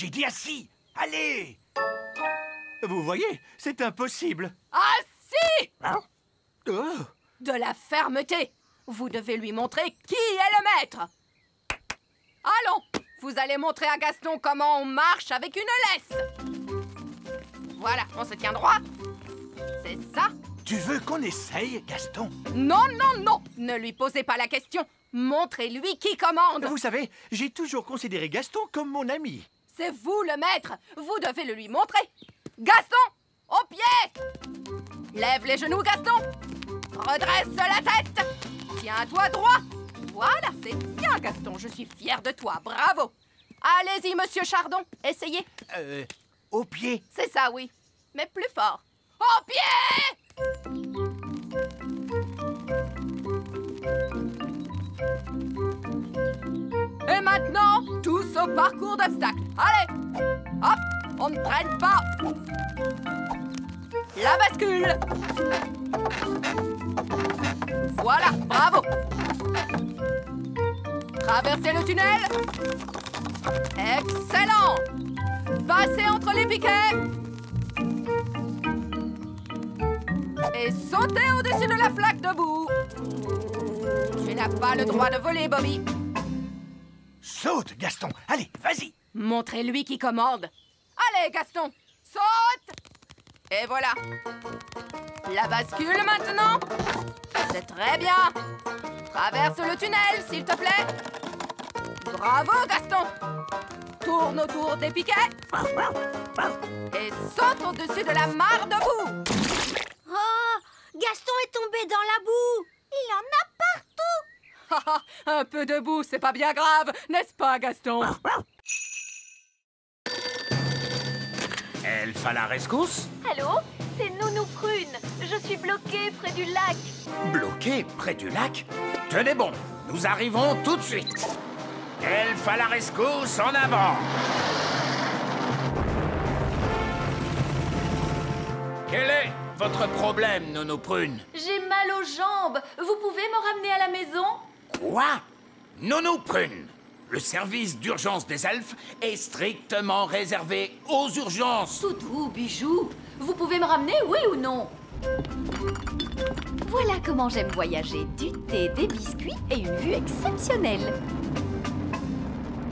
J'ai dit assis. Allez. Vous voyez, c'est impossible. Ah si! Oh. De la fermeté. Vous devez lui montrer qui est le maître. Allons, vous allez montrer à Gaston comment on marche avec une laisse. Voilà, on se tient droit. C'est ça. Tu veux qu'on essaye, Gaston? Non, non, non. Ne lui posez pas la question. Montrez-lui qui commande. Vous savez, j'ai toujours considéré Gaston comme mon ami. C'est vous le maître. Vous devez le lui montrer. Gaston, au pied. Lève les genoux, Gaston. Redresse la tête. Tiens-toi droit. Voilà, c'est bien, Gaston. Je suis fière de toi. Bravo. Allez-y, monsieur Chardon. Essayez. Au pied. C'est ça, oui. Mais plus fort. Au pied! Et maintenant, tous au parcours d'obstacles. Allez! Hop! On ne traîne pas. La bascule. Voilà, bravo. Traversez le tunnel. Excellent. Passez entre les piquets. Et sautez au-dessus de la flaque de boue. Tu n'as pas le droit de voler, Bobby. Saute, Gaston. Allez, vas-y. Montrez-lui qui commande. Allez, Gaston, saute. Et voilà. La bascule maintenant. C'est très bien. Traverse le tunnel, s'il te plaît. Bravo, Gaston. Tourne autour des piquets. Et saute au-dessus de la mare de boue. Oh, Gaston est tombé dans la boue. Il en a partout. Un peu de boue, c'est pas bien grave, n'est-ce pas, Gaston? Elfe à la rescousse? Allô? C'est Nounou Prune. Je suis bloquée près du lac. Bloqué près du lac? Tenez bon, nous arrivons tout de suite. Elfe à la rescousse, en avant! Quel est votre problème, Nounou Prune? J'ai mal aux jambes. Vous pouvez me ramener à la maison? Quoi? Nounou Prune, le service d'urgence des elfes est strictement réservé aux urgences. Toutou, bijou, vous pouvez me ramener, oui ou non? Voilà comment j'aime voyager. Du thé, des biscuits et une vue exceptionnelle.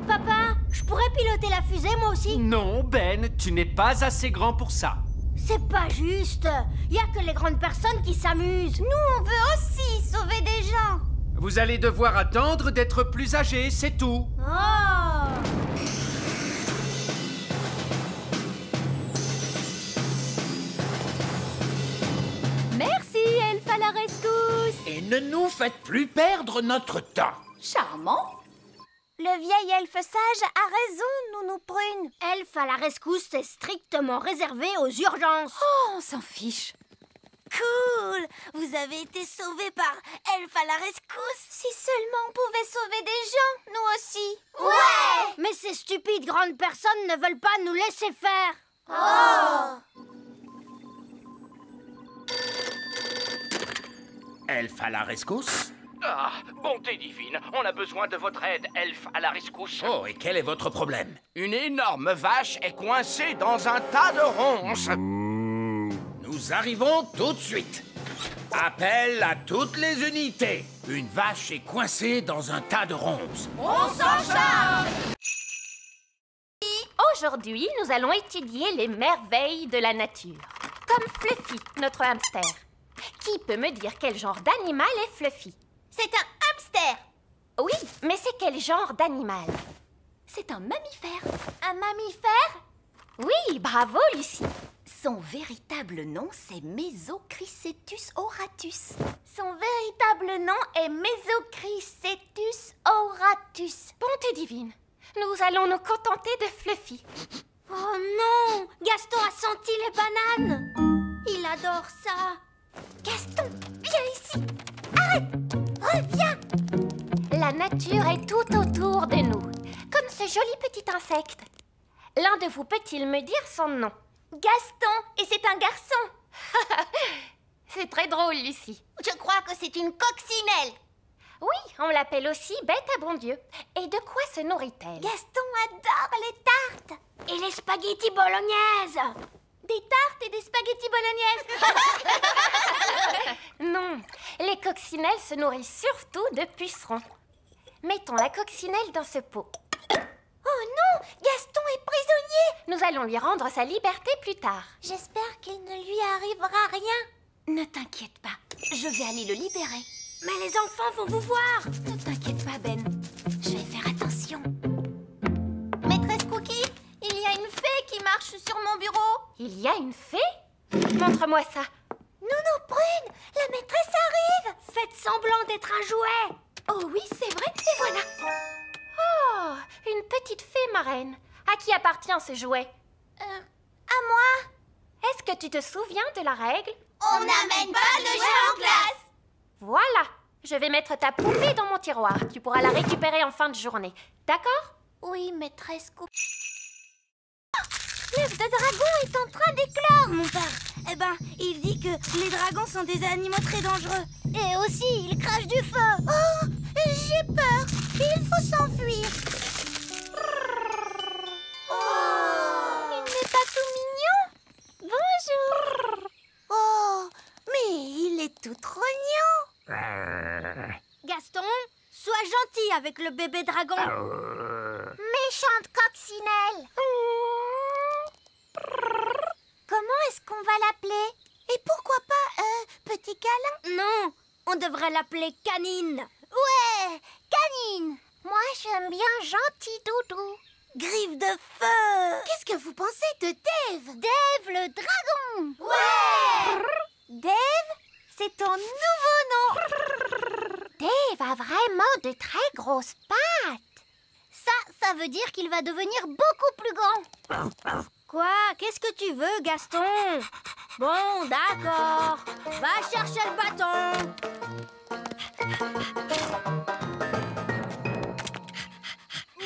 Papa, je pourrais piloter la fusée moi aussi? Non, Ben, tu n'es pas assez grand pour ça. C'est pas juste. Il y a que les grandes personnes qui s'amusent. Nous, on veut aussi sauver des gens. Vous allez devoir attendre d'être plus âgé, c'est tout. Oh! Merci, Elfe à la rescousse. Et ne nous faites plus perdre notre temps. Charmant. Le vieil elfe sage a raison, Nounou Prune. Elfe à la rescousse est strictement réservé aux urgences. Oh, on s'en fiche. Cool! Vous avez été sauvés par Elfe à la rescousse. Si seulement on pouvait sauver des gens, nous aussi. Ouais! Mais ces stupides grandes personnes ne veulent pas nous laisser faire. Oh! Elfe à la rescousse? Ah, bonté divine, on a besoin de votre aide, elfe à la rescousse. Oh, et quel est votre problème? Une énorme vache est coincée dans un tas de ronces. Nous arrivons tout de suite. Appel à toutes les unités. Une vache est coincée dans un tas de ronces. On s'en charge. Aujourd'hui, nous allons étudier les merveilles de la nature. Comme Fluffy, notre hamster. Qui peut me dire quel genre d'animal est Fluffy? C'est un hamster. Oui, mais c'est quel genre d'animal? C'est un mammifère. Un mammifère? Oui, bravo, Lucie. Son véritable nom, c'est Mesochrysetus auratus. Son véritable nom est Mesochrysetus auratus. Bonté divine, nous allons nous contenter de Fluffy. Oh non! Gaston a senti les bananes. Il adore ça. Gaston, viens ici. Arrête! Reviens! La nature est tout autour de nous, comme ce joli petit insecte. L'un de vous peut-il me dire son nom? Gaston, et c'est un garçon. C'est très drôle, Lucie. Je crois que c'est une coccinelle. Oui, on l'appelle aussi bête à bon Dieu. Et de quoi se nourrit-elle? Gaston adore les tartes. Et les spaghettis bolognaises. Des tartes et des spaghettis bolognaises. Non, les coccinelles se nourrissent surtout de pucerons. Mettons la coccinelle dans ce pot. Oh non, Gaston est prisonnier. Nous allons lui rendre sa liberté plus tard. J'espère qu'il ne lui arrivera rien. Ne t'inquiète pas, je vais aller le libérer. Mais les enfants vont vous voir. Ne t'inquiète pas, Ben. Je vais faire attention. Maîtresse Cookie, il y a une fée qui marche sur mon bureau. Il y a une fée? Montre-moi ça. Nounou Prune, la maîtresse arrive. Faites semblant d'être un jouet. Oh oui, c'est vrai, et voilà. Oh, une petite fée marraine. À qui appartient ce jouet? À moi. Est-ce que tu te souviens de la règle? On n'amène pas de jeux en classe. Voilà. Je vais mettre ta poupée dans mon tiroir. Tu pourras la récupérer en fin de journée. D'accord? Oui, maîtresse Cookie. L'œuf de dragon est en train d'éclore, mon père. Eh ben, il dit que les dragons sont des animaux très dangereux. Et aussi, ils crachent du feu. Oh, j'ai peur. Il faut s'enfuir. Oh, il n'est pas tout mignon. Bonjour. Oh, mais il est tout trognon. Gaston, sois gentil avec le bébé dragon. Méchante coccinelle. Comment est-ce qu'on va l'appeler? Et pourquoi pas petit câlin? Non, on devrait l'appeler Canine. Ouais, Canine. Moi, j'aime bien Gentil Doudou. Griffe de feu. Qu'est-ce que vous pensez de Dave? Dave le dragon. Ouais. Dave, c'est ton nouveau nom. Dave a vraiment de très grosses pattes. Ça veut dire qu'il va devenir beaucoup plus grand. Quoi? Qu'est-ce que tu veux, Gaston? Bon, d'accord. Va chercher le bâton.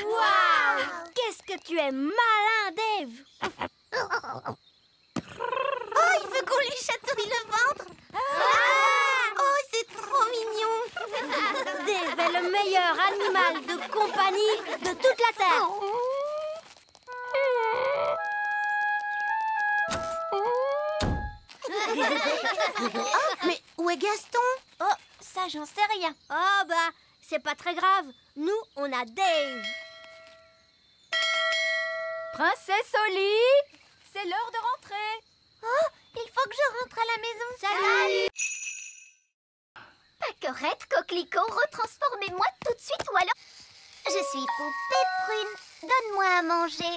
Waouh! Qu'est-ce que tu es malin, Dave! Oh, il veut qu'on lui chatouille le ventre! Oh, c'est trop mignon! Dave est le meilleur animal de compagnie de toute la Terre! Mais où est Gaston? Oh, ça j'en sais rien. Oh bah, c'est pas très grave. Nous, on a Dave. Princesse Oli, c'est l'heure de rentrer. Oh, il faut que je rentre à la maison. Salut. Paquerette, coquelicot, retransformez-moi tout de suite ou alors... Je suis Poupée Prune. Donne-moi à manger.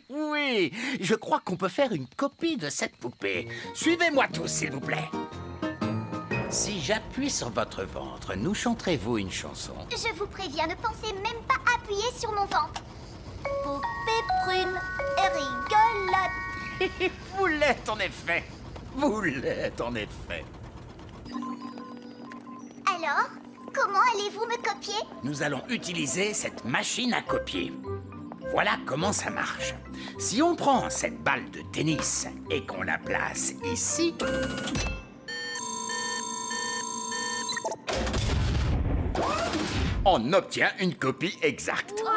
Oui, je crois qu'on peut faire une copie de cette poupée. Suivez-moi tous, s'il vous plaît. Si j'appuie sur votre ventre, nous chanterez-vous une chanson? Je vous préviens, ne pensez même pas appuyer sur mon ventre. Poupée Prune et rigolote. Vous l'êtes en effet. Vous l'êtes en effet. Alors, comment allez-vous me copier? Nous allons utiliser cette machine à copier. Voilà comment ça marche. Si on prend cette balle de tennis et qu'on la place ici... on obtient une copie exacte. Wow!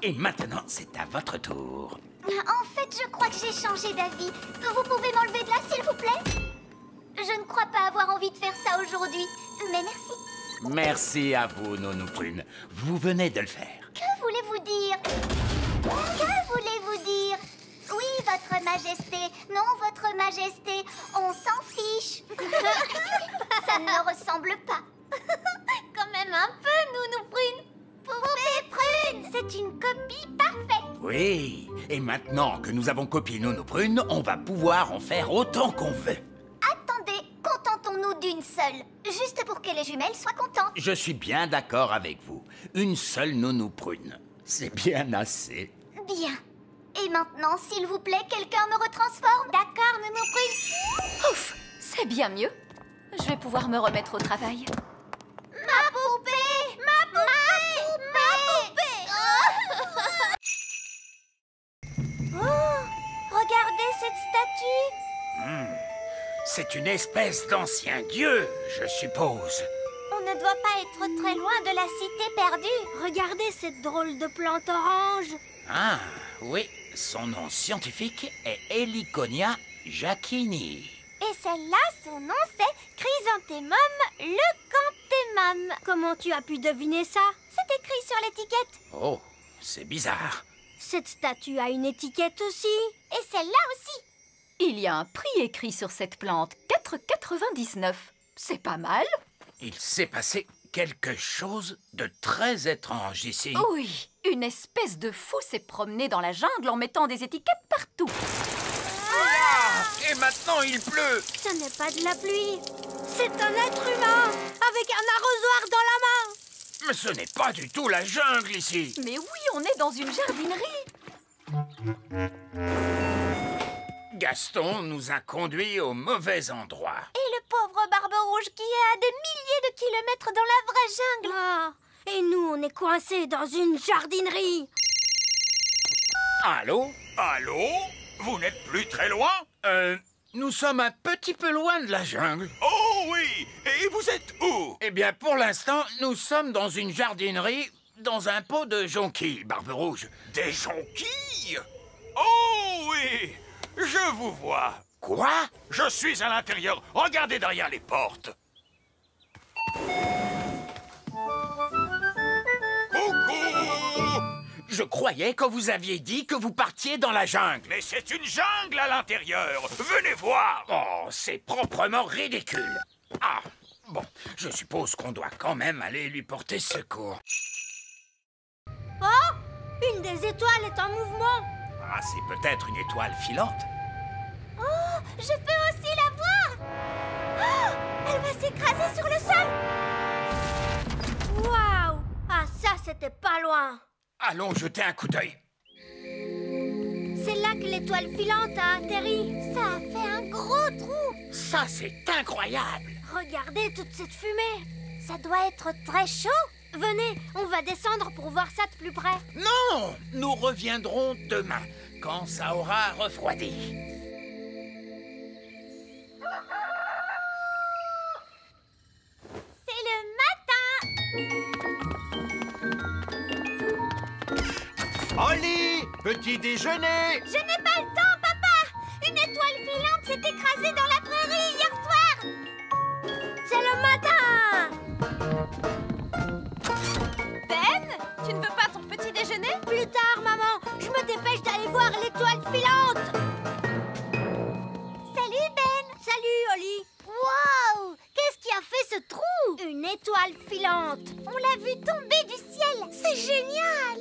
Et maintenant, c'est à votre tour. En fait, je crois que j'ai changé d'avis. Vous pouvez m'enlever de là, s'il vous plaît? Je ne crois pas avoir envie de faire ça aujourd'hui. Mais merci. Merci à vous, Nounou Prune. Vous venez de le faire. Que voulez-vous dire? Que voulez-vous dire? Oui, votre majesté. Non, votre majesté. On s'en fiche. Ça ne ressemble pas. Quand même un peu, Nounou Prune. Poupée Prune, c'est une copie parfaite. Oui, et maintenant que nous avons copié Nounou Prune, on va pouvoir en faire autant qu'on veut. Attendez, contentons-nous d'une seule. Juste pour que les jumelles soient contentes. Je suis bien d'accord avec vous. Une seule Nounou Prune. C'est bien assez. Bien. Et maintenant, s'il vous plaît, quelqu'un me retransforme. D'accord, Nounou Prune. Ouf, c'est bien mieux. Je vais pouvoir me remettre au travail. Ma poupée! Ma poupée! Ma poupée! Oh, regardez cette statue. C'est une espèce d'ancien dieu, je suppose. On ne ne doit pas être très loin de la cité perdue. Regardez cette drôle de plante orange. Ah, oui, son nom scientifique est Heliconia jacquini. Et celle-là, son nom c'est Chrysanthemum leucanthemum. Comment tu as pu deviner ça? C'est écrit sur l'étiquette. Oh, c'est bizarre. Cette statue a une étiquette aussi. Et celle-là aussi. Il y a un prix écrit sur cette plante, 4,99. C'est pas mal. Il s'est passé quelque chose de très étrange ici. Oui, une espèce de fou s'est promené dans la jungle en mettant des étiquettes partout. Et maintenant il pleut. Ce n'est pas de la pluie. C'est un être humain avec un arrosoir dans la main. Mais ce n'est pas du tout la jungle ici. Mais oui, on est dans une jardinerie. Gaston nous a conduits au mauvais endroit. Et le pauvre Barbe Rouge qui est à des milliers de kilomètres dans la vraie jungle. Ah, et nous, on est coincés dans une jardinerie. Allô? Allô? Vous n'êtes plus très loin? Nous sommes un petit peu loin de la jungle. Oh oui! Et vous êtes où? Eh bien, pour l'instant, nous sommes dans une jardinerie, dans un pot de jonquilles, Barbe Rouge. Des jonquilles? Oh oui! Je vous vois. Quoi? Je suis à l'intérieur. Regardez derrière les portes. Coucou! Je croyais que vous aviez dit que vous partiez dans la jungle. Mais c'est une jungle à l'intérieur. Venez voir. Oh, c'est proprement ridicule. Ah, bon, je suppose qu'on doit quand même aller lui porter secours. Oh, une des étoiles est en mouvement. Ah, c'est peut-être une étoile filante. Oh, je peux aussi la voir. Oh, elle va s'écraser sur le sol. Waouh! Ah, ça, c'était pas loin. Allons jeter un coup d'œil. C'est là que l'étoile filante a atterri. Ça a fait un gros trou. Ça, c'est incroyable. Regardez toute cette fumée. Ça doit être très chaud. Venez, on va descendre pour voir ça de plus près. Non, nous reviendrons demain, quand ça aura refroidi. C'est le matin. Holly, petit déjeuner. Je n'ai pas le temps, papa. Une étoile filante s'est écrasée dans la prairie hier soir. C'est le matin. Ben, tu ne veux pas ton petit déjeuner? Plus tard, maman. Je me dépêche d'aller voir l'étoile filante. Salut, Ben. Salut, Holly. Waouh! Qu'est-ce qui a fait ce trou? Une étoile filante. On l'a vue tomber du ciel. C'est génial.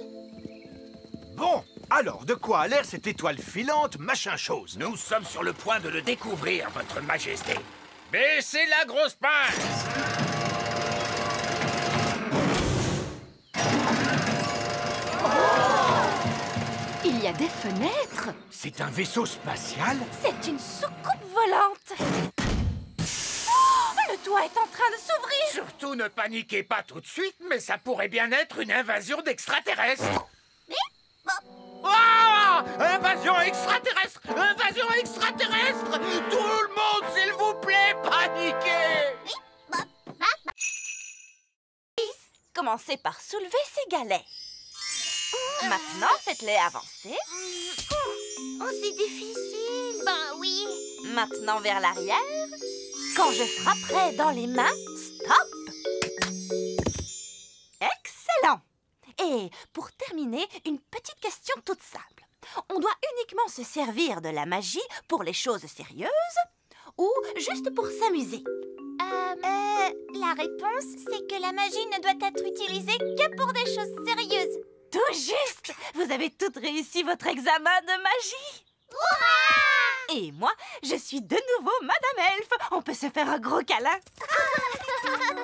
Bon, alors de quoi a l'air cette étoile filante, machin chose? Nous sommes sur le point de le découvrir, votre majesté. Baissez la grosse pince. Il y a des fenêtres. C'est un vaisseau spatial? C'est une soucoupe volante. Oh, le toit est en train de s'ouvrir. Surtout ne paniquez pas tout de suite, mais ça pourrait bien être une invasion d'extraterrestres. Ah! Invasion extraterrestre! Invasion extraterrestre! Tout le monde, s'il vous plaît, paniquez! Commencez par soulever ces galets. Maintenant, faites-les avancer. Oh, c'est difficile. Ben oui. Maintenant vers l'arrière. Quand je frapperai dans les mains, stop! Excellent! Et pour terminer, une petite question toute simple. On doit uniquement se servir de la magie pour les choses sérieuses ou juste pour s'amuser? La réponse, c'est que la magie ne doit être utilisée que pour des choses sérieuses. Tout juste! Vous avez toutes réussi votre examen de magie! Hurrah! Et moi, je suis de nouveau Madame Elfe. On peut se faire un gros câlin.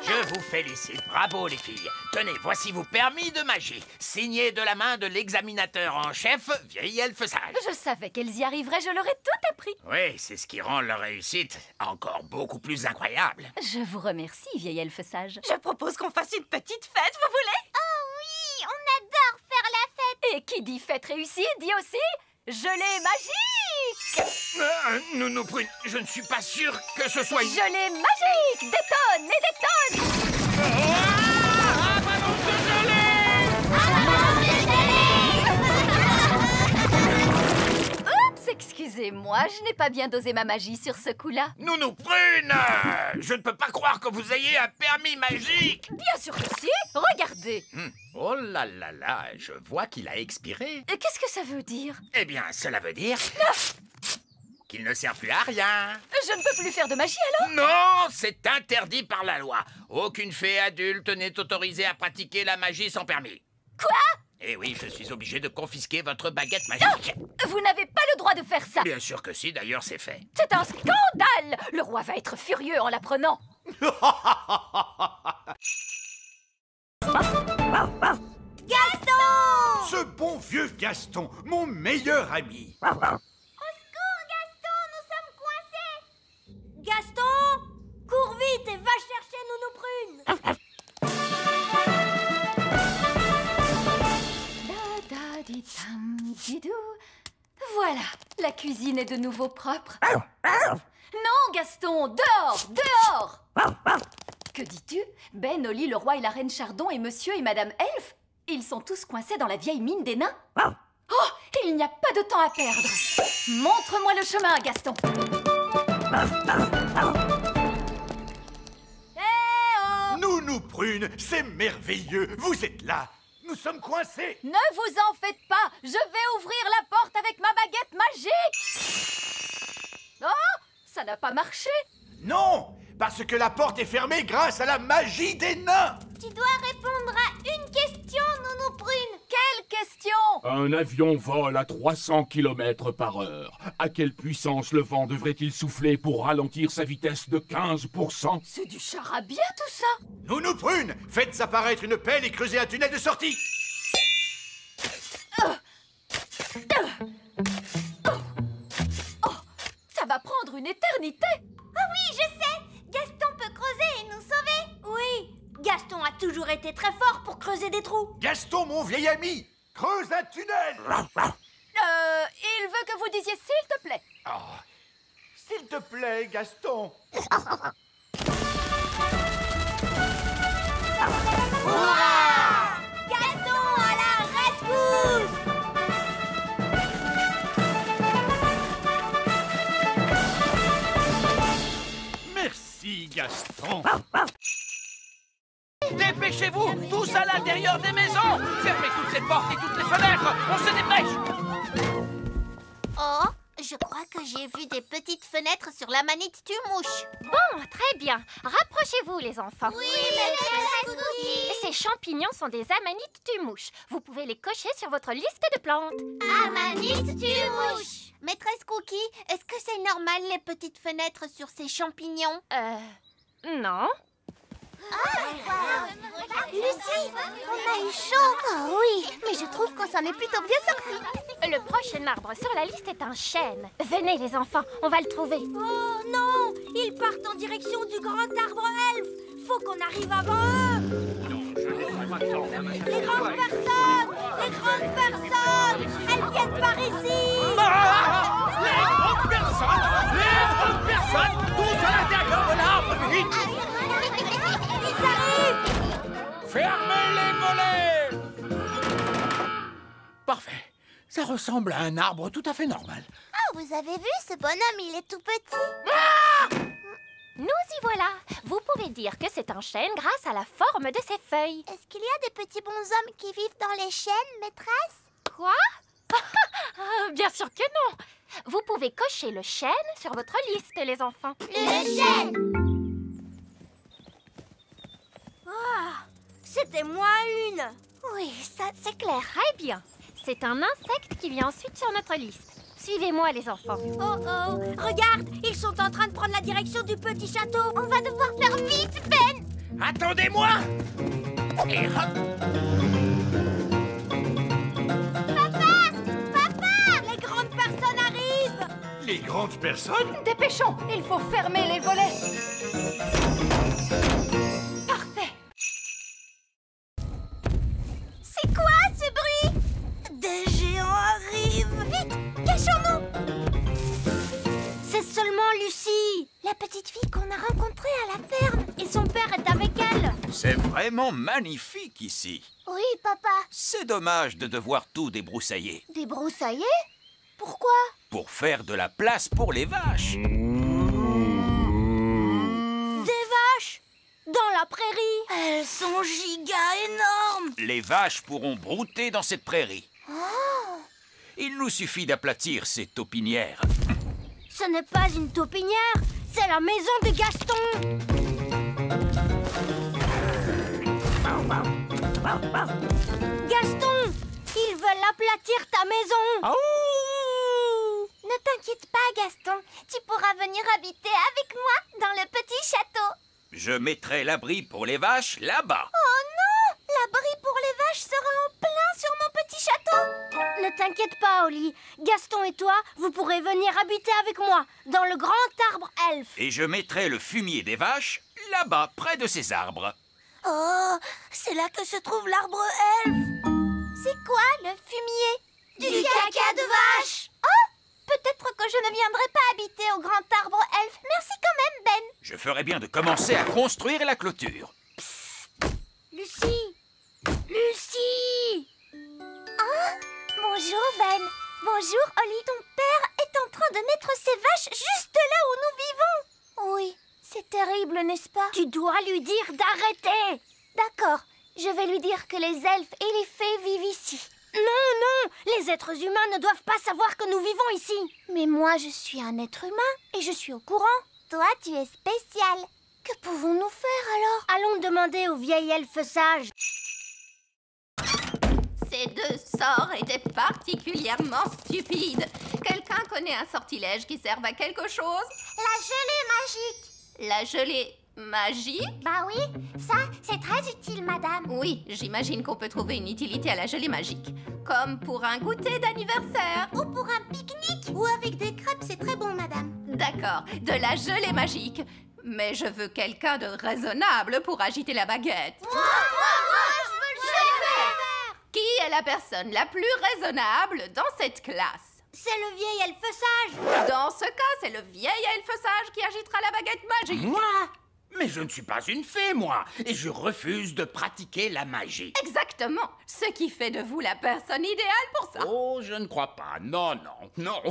Je vous félicite, bravo les filles. Tenez, voici vos permis de magie, signés de la main de l'examinateur en chef, vieille elfe sage. Je savais qu'elles y arriveraient, je leur ai tout appris. Oui, c'est ce qui rend leur réussite encore beaucoup plus incroyable. Je vous remercie, vieille elfe sage. Je propose qu'on fasse une petite fête, vous voulez? Oh oui, on adore faire la fête. Et qui dit fête réussie dit aussi gelée magique. Nounou Prune, je ne suis pas sûr que ce soit... Gelée magique, des tonnes et des tonnes. Oups, excusez-moi, je n'ai pas bien dosé ma magie sur ce coup-là. Nounou Prune, je ne peux pas croire que vous ayez un permis magique. Bien sûr que si. Regardez. Oh là là là, je vois qu'il a expiré. Et qu'est-ce que ça veut dire? Eh bien, cela veut dire qu'il ne sert plus à rien. Je ne peux plus faire de magie alors? Non, c'est interdit par la loi. Aucune fée adulte n'est autorisée à pratiquer la magie sans permis. Quoi? Eh oui, je suis obligé de confisquer votre baguette magique. Vous n'avez pas le droit de faire ça. Bien sûr que si, d'ailleurs c'est fait. C'est un scandale. Le roi va être furieux en l'apprenant. Gaston! Ce bon vieux Gaston, mon meilleur ami. Au secours, Gaston, nous sommes coincés! Gaston, cours vite et va chercher Nounou Prune! Da-da-di-tam-di-dou. Voilà, la cuisine est de nouveau propre. Non, Gaston, dehors, dehors! Que dis-tu? Ben, Oli, le roi et la reine Chardon et monsieur et madame Elfe, ils sont tous coincés dans la vieille mine des nains. Oh, il n'y a pas de temps à perdre. Montre-moi le chemin, Gaston. Nounou Prune, c'est merveilleux. Vous êtes là. Nous sommes coincés. Ne vous en faites pas, je vais ouvrir la porte avec ma baguette magique. Oh, ça n'a pas marché. Non, parce que la porte est fermée grâce à la magie des nains. Tu dois répondre à une question, Nounou Prune. Quelle question? Un avion vole à 300 km/h. À quelle puissance le vent devrait-il souffler pour ralentir sa vitesse de 15%? C'est du charabia tout ça. Nounou Prune, faites apparaître une pelle et creusez un tunnel de sortie. Ça va prendre une éternité. Ah oui, je sais. Gaston peut creuser et nous sauver. Oui, Gaston a toujours été très fort pour creuser des trous. Gaston, mon vieil ami, creuse un tunnel. Il veut que vous disiez s'il te plaît. Oh, s'il te plaît, Gaston. Hurrah! Gaston à la rescousse! Merci, Gaston. Dépêchez-vous, tous à l'intérieur des maisons. Fermez toutes les portes et toutes les fenêtres. On se dépêche. Oh, je crois que j'ai vu des petites fenêtres sur la manite tue-mouche. Bon, très bien. Rapprochez-vous, les enfants. Oui, maîtresse Cookie. Ces champignons sont des amanites tue-mouches. Vous pouvez les cocher sur votre liste de plantes. Amanite tue-mouche. Maîtresse Cookie, est-ce que c'est normal les petites fenêtres sur ces champignons? Non. Lucie, on a eu chaud. Oh oui, mais je trouve qu'on s'en est plutôt bien sorti. Le prochain arbre sur la liste est un chêne. Venez, les enfants, on va le trouver. Oh non, ils partent en direction du grand arbre elfe. Faut qu'on arrive avant eux. Les grandes personnes, elles viennent par ici. Les grandes personnes, tous à l'intérieur de l'arbre, vite. Ils arrivent. Fermez les volets. Parfait. Ça ressemble à un arbre tout à fait normal. Oh, vous avez vu, ce bonhomme, il est tout petit. Nous y voilà. Vous pouvez dire que c'est un chêne grâce à la forme de ses feuilles. Est-ce qu'il y a des petits bonshommes qui vivent dans les chênes, maîtresse? Quoi? Bien sûr que non. Vous pouvez cocher le chêne sur votre liste, les enfants. Le chêne. Ah, c'était moins une. Oui, ça, c'est clair. Très bien. C'est un insecte qui vient ensuite sur notre liste. Suivez-moi, les enfants. Oh oh, regarde, ils sont en train de prendre la direction du petit château. On va devoir faire vite, Ben. Attendez-moi. Et hop. Papa, les grandes personnes arrivent. Les grandes personnes? Dépêchons, il faut fermer les volets. Parfait. C'est quoi ce bruit? Des géants arrivent. Vite, cachons-nous. C'est seulement Lucie, la petite fille qu'on a rencontrée à la ferme. Et son père est avec elle. C'est vraiment magnifique ici. Oui, papa. C'est dommage de devoir tout débroussailler. Débroussailler? Pourquoi? Pour faire de la place pour les vaches. Des vaches? Dans la prairie? Elles sont giga énormes. Les vaches pourront brouter dans cette prairie. Oh. Il nous suffit d'aplatir ces taupinières. Ce n'est pas une taupinière, c'est la maison de Gaston. Gaston, ils veulent aplatir ta maison. Ne t'inquiète pas, Gaston. Tu pourras venir habiter avec moi dans le petit château. Je mettrai l'abri pour les vaches là-bas. Oh non! L'abri pour les vaches sera en plein sur mon petit château. Ne t'inquiète pas, Oli. Gaston et toi, vous pourrez venir habiter avec moi dans le grand arbre elfe. Et je mettrai le fumier des vaches là-bas, près de ces arbres. Oh, c'est là que se trouve l'arbre elfe. C'est quoi, le fumier? Du caca de vache. Oh! Peut-être que je ne viendrai pas habiter au grand arbre elfe. Merci quand même, Ben. Je ferais bien de commencer à construire la clôture. Lucie! Lucie! Oh! Bonjour, Ben. Bonjour, Oli. Ton père est en train de mettre ses vaches juste là où nous vivons. Oui, c'est terrible, n'est-ce pas? Tu dois lui dire d'arrêter. D'accord, je vais lui dire que les elfes et les fées vivent ici. Non, non, les êtres humains ne doivent pas savoir que nous vivons ici. Mais moi, je suis un être humain et je suis au courant. Toi, tu es spécial. Que pouvons-nous faire alors? Allons demander au vieil elfe sage. Ces deux sorts étaient particulièrement stupides. Quelqu'un connaît un sortilège qui serve à quelque chose? La gelée magique. La gelée magique? Bah oui, ça, c'est très utile, madame. Oui, j'imagine qu'on peut trouver une utilité à la gelée magique. Comme pour un goûter d'anniversaire. Ou pour un pique-nique. Ou avec des crêpes, c'est très bon, madame. D'accord, de la gelée magique. Mais je veux quelqu'un de raisonnable pour agiter la baguette. Moi, je veux le faire. Qui est la personne la plus raisonnable dans cette classe? C'est le vieil elfe sage. Dans ce cas, c'est le vieil elfe sage qui agitera la baguette magique. Moi? Mais je ne suis pas une fée, moi, et je refuse de pratiquer la magie. Exactement, ce qui fait de vous la personne idéale pour ça. Oh, je ne crois pas. Non, non, non.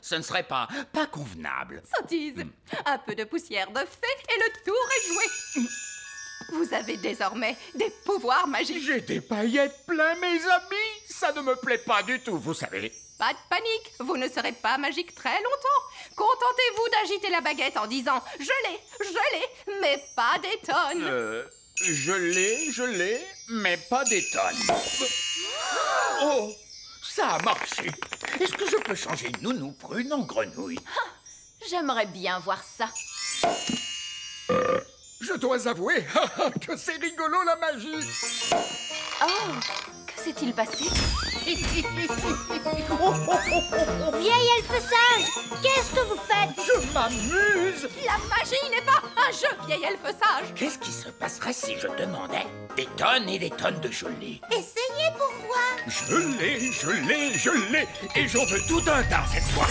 Ce ne serait pas convenable. Sottise, un peu de poussière de fée et le tour est joué. Vous avez désormais des pouvoirs magiques. J'ai des paillettes plein, mes amis. Ça ne me plaît pas du tout, vous savez. Pas de panique, vous ne serez pas magique très longtemps. Contentez-vous d'agiter la baguette en disant « Je l'ai, mais pas des tonnes ». Je l'ai, mais pas des tonnes. Oh, ça a marché. Est-ce que je peux changer Nounou Prune en grenouille? J'aimerais bien voir ça. Je dois avouer que c'est rigolo la magie. Oh, que s'est-il passé? Vieil elfe sage, qu'est-ce que vous faites? Je m'amuse. La magie n'est pas un jeu, vieil elfe sage. Qu'est-ce qui se passerait si je demandais des tonnes et des tonnes de gelée? Essayez pour voir. Je l'ai, et j'en veux tout un tas cette fois.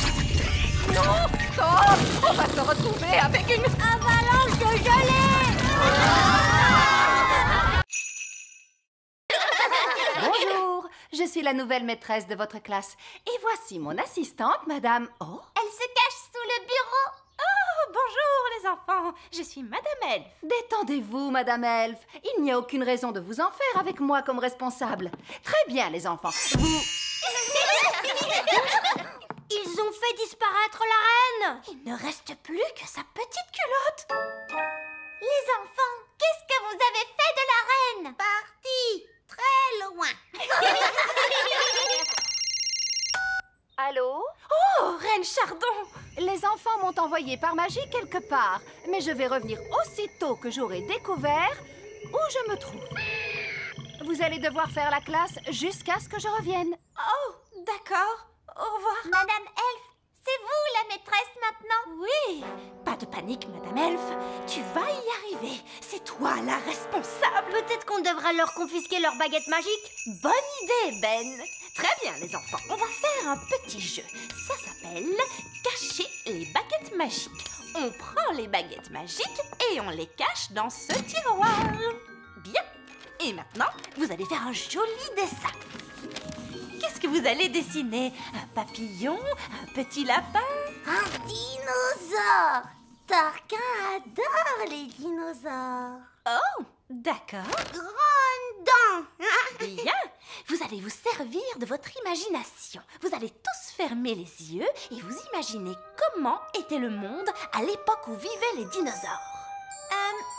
Non, oh, on va se retrouver avec une avalanche de gelée. Bonjour, je suis la nouvelle maîtresse de votre classe. Et voici mon assistante, madame... Oh, elle se cache sous le bureau. Oh, bonjour les enfants, je suis madame Elfe. Détendez-vous, madame Elfe. Il n'y a aucune raison de vous en faire avec moi comme responsable. Très bien, les enfants. Vous... Ils ont fait disparaître la reine. Il ne reste plus que sa petite culotte. Les enfants, qu'est-ce que vous avez fait de la reine? Parti très loin. Allô? Oh, Reine Chardon! Les enfants m'ont envoyé par magie quelque part, mais je vais revenir aussitôt que j'aurai découvert où je me trouve. Vous allez devoir faire la classe jusqu'à ce que je revienne. Oh, d'accord. Au revoir. Madame Elfe, c'est vous la maîtresse maintenant? Oui. Pas de panique, Madame Elfe. Tu vas y arriver. C'est toi la responsable. Peut-être qu'on devra leur confisquer leur baguette magique. Bonne idée, Ben. Très bien, les enfants. On va faire un petit jeu. Ça s'appelle cacher les baguettes magiques. On prend les baguettes magiques et on les cache dans ce tiroir. Bien. Et maintenant, vous allez faire un joli dessin. Qu'est-ce que vous allez dessiner? Un papillon? Un petit lapin? Un dinosaure. Tarquin adore les dinosaures. Oh, d'accord. Grande dent. Bien. Vous allez vous servir de votre imagination. Vous allez tous fermer les yeux et vous imaginez comment était le monde à l'époque où vivaient les dinosaures.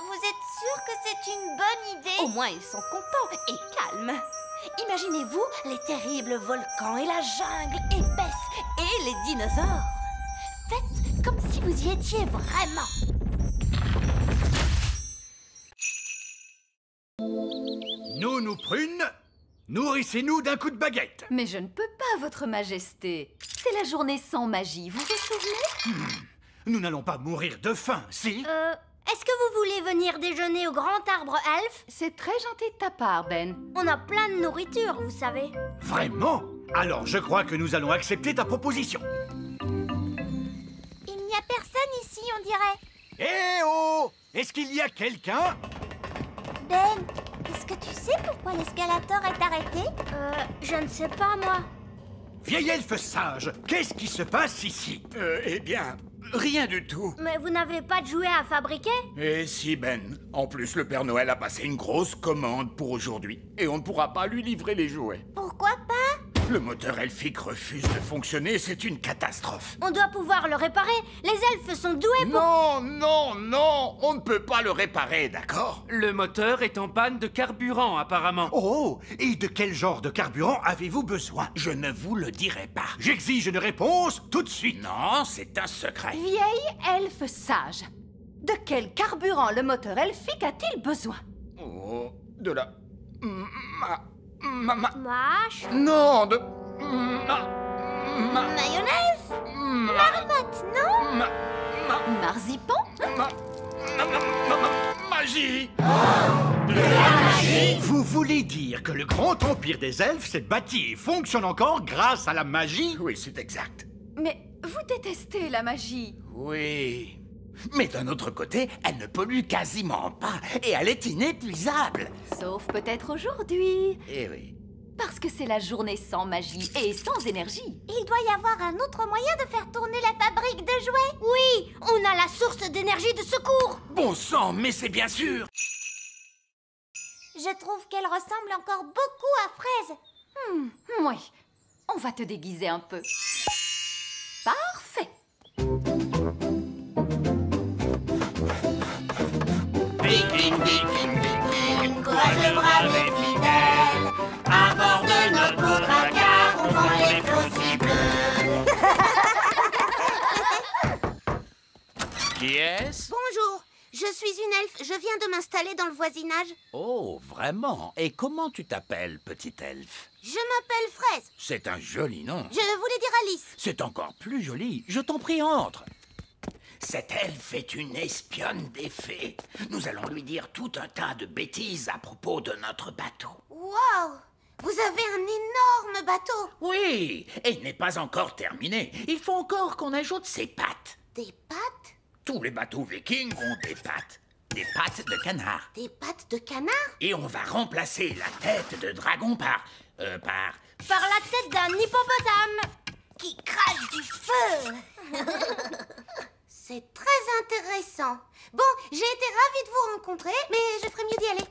Vous êtes sûr que c'est une bonne idée? Au moins, ils sont contents et calmes. Imaginez-vous les terribles volcans et la jungle épaisse et les dinosaures. Faites comme si vous y étiez vraiment. Nous prunes, nourrissez-nous d'un coup de baguette. Mais je ne peux pas, votre majesté. C'est la journée sans magie, vous vous souvenez? Nous n'allons pas mourir de faim, si? Est-ce que vous voulez venir déjeuner au grand arbre elfe? C'est très gentil de ta part, Ben. On a plein de nourriture, vous savez. Vraiment? Alors je crois que nous allons accepter ta proposition. Il n'y a personne ici, on dirait. Eh oh! Est-ce qu'il y a quelqu'un? Ben, est-ce que tu sais pourquoi l'escalator est arrêté? Je ne sais pas, moi. Vieil elfe sage, qu'est-ce qui se passe ici? Eh bien, rien du tout. Mais vous n'avez pas de jouets à fabriquer? Eh si, Ben. En plus, le Père Noël a passé une grosse commande pour aujourd'hui. Et on ne pourra pas lui livrer les jouets. Pourquoi pas? Le moteur elfique refuse de fonctionner, c'est une catastrophe. On doit pouvoir le réparer. Les elfes sont doués pour... Non, non, non, on ne peut pas le réparer, d'accord? Le moteur est en panne de carburant, apparemment. Oh! Et de quel genre de carburant avez-vous besoin? Je ne vous le dirai pas. J'exige une réponse tout de suite. Non, c'est un secret. Vieille elfe sage. De quel carburant le moteur elfique a-t-il besoin? Oh, de la... Mâche. Non, de... Mayonnaise. Marmotte, non? Marzipan? Magie. Vous voulez dire que le grand empire des elfes s'est bâti et fonctionne encore grâce à la magie? Oui, c'est exact. Mais vous détestez la magie. Oui. Mais d'un autre côté, elle ne pollue quasiment pas et elle est inépuisable. Sauf peut-être aujourd'hui. Eh oui. Parce que c'est la journée sans magie et sans énergie. Il doit y avoir un autre moyen de faire tourner la fabrique de jouets. Oui, on a la source d'énergie de secours. Bon sang, mais c'est bien sûr. Je trouve qu'elle ressemble encore beaucoup à Fraise. Oui, on va te déguiser un peu. Parfait. Viking, viking, viking, courageux, brave et fidèle. À bord de notre beau dracard, on vend les flots si bleus. Qui est-ce? Bonjour, je suis une elfe. Je viens de m'installer dans le voisinage. Oh, vraiment? Et comment tu t'appelles, petite elfe? Je m'appelle Fraise. C'est un joli nom. Je voulais dire Alice. C'est encore plus joli. Je t'en prie, entre. Cette elfe est une espionne des fées. Nous allons lui dire tout un tas de bêtises à propos de notre bateau. Wow! Vous avez un énorme bateau. Oui, et il n'est pas encore terminé. Il faut encore qu'on ajoute ses pattes. Des pattes? Tous les bateaux vikings ont des pattes. Des pattes de canard. Des pattes de canard? Et on va remplacer la tête de dragon par la tête d'un hippopotame qui crache du feu. C'est très intéressant. Bon, j'ai été ravie de vous rencontrer, mais je ferais mieux d'y aller.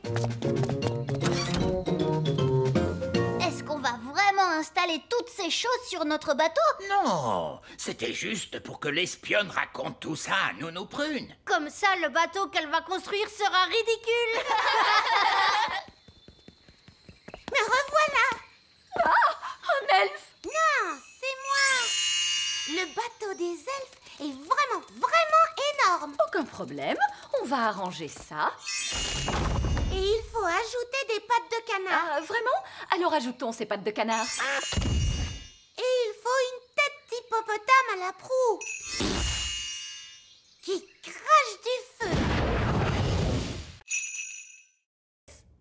Est-ce qu'on va vraiment installer toutes ces choses sur notre bateau? Non, c'était juste pour que l'espionne raconte tout ça à Nounou Prune. Comme ça, le bateau qu'elle va construire sera ridicule. Me revoilà. Un elfe. Non, c'est moi. Le bateau des elfes est vraiment, vraiment énorme. Aucun problème, on va arranger ça. Et il faut ajouter des pattes de canard. Ah, vraiment? Alors ajoutons ces pattes de canard. Et il faut une tête d'hippopotame à la proue qui crache du feu.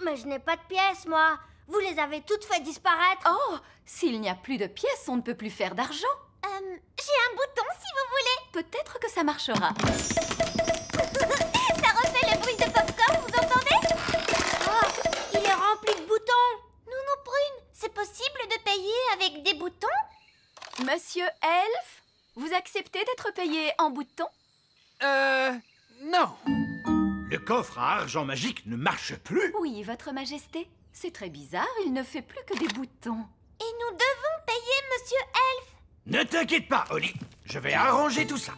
Mais je n'ai pas de pièces, moi. Vous les avez toutes fait disparaître. Oh, s'il n'y a plus de pièces, on ne peut plus faire d'argent. J'ai un bouton, si vous voulez. peut-être que ça marchera. Ça refait le bruit de popcorn, vous entendez? Oh, il est rempli de boutons. Nounou Prune, c'est possible de payer avec des boutons? Monsieur Elf, vous acceptez d'être payé en boutons? Non. Le coffre à argent magique ne marche plus. Oui, Votre Majesté. C'est très bizarre, il ne fait plus que des boutons. Et nous devons payer Monsieur Elf. Ne t'inquiète pas, Oli. Je vais arranger tout ça.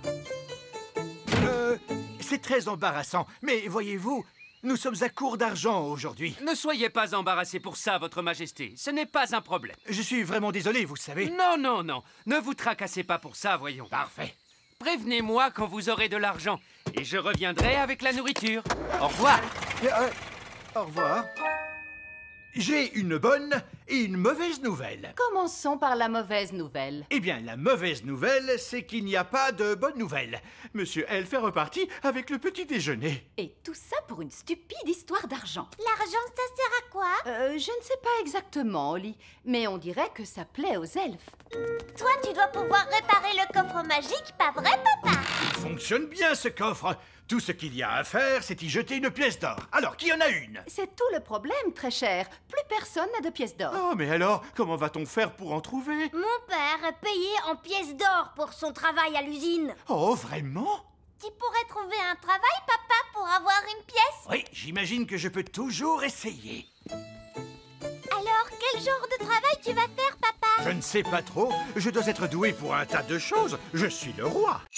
C'est très embarrassant, mais voyez-vous, nous sommes à court d'argent aujourd'hui. Ne soyez pas embarrassé pour ça, Votre Majesté. Ce n'est pas un problème. Je suis vraiment désolé, vous savez. Non, non, non. Ne vous tracassez pas pour ça, voyons. Parfait. Prévenez-moi quand vous aurez de l'argent et je reviendrai avec la nourriture. Au revoir. Au revoir. J'ai une bonne et une mauvaise nouvelle. Commençons par la mauvaise nouvelle. Eh bien, la mauvaise nouvelle, c'est qu'il n'y a pas de bonne nouvelle. Monsieur Elf est reparti avec le petit déjeuner. Et tout ça pour une stupide histoire d'argent. L'argent, ça sert à quoi? Je ne sais pas exactement, Oli, mais on dirait que ça plaît aux elfes. Toi, tu dois pouvoir réparer le coffre magique, pas vrai, papa? Il fonctionne bien, ce coffre. Tout ce qu'il y a à faire, c'est y jeter une pièce d'or. Alors, qui en a une? C'est tout le problème, très cher. Plus personne n'a de pièces d'or. Oh, mais alors, comment va-t-on faire pour en trouver? Mon père est payé en pièces d'or pour son travail à l'usine. Oh, vraiment? Tu pourrais trouver un travail, papa, pour avoir une pièce? Oui, j'imagine que je peux toujours essayer. Alors, quel genre de travail tu vas faire, papa? Je ne sais pas trop. Je dois être doué pour un tas de choses. Je suis le roi.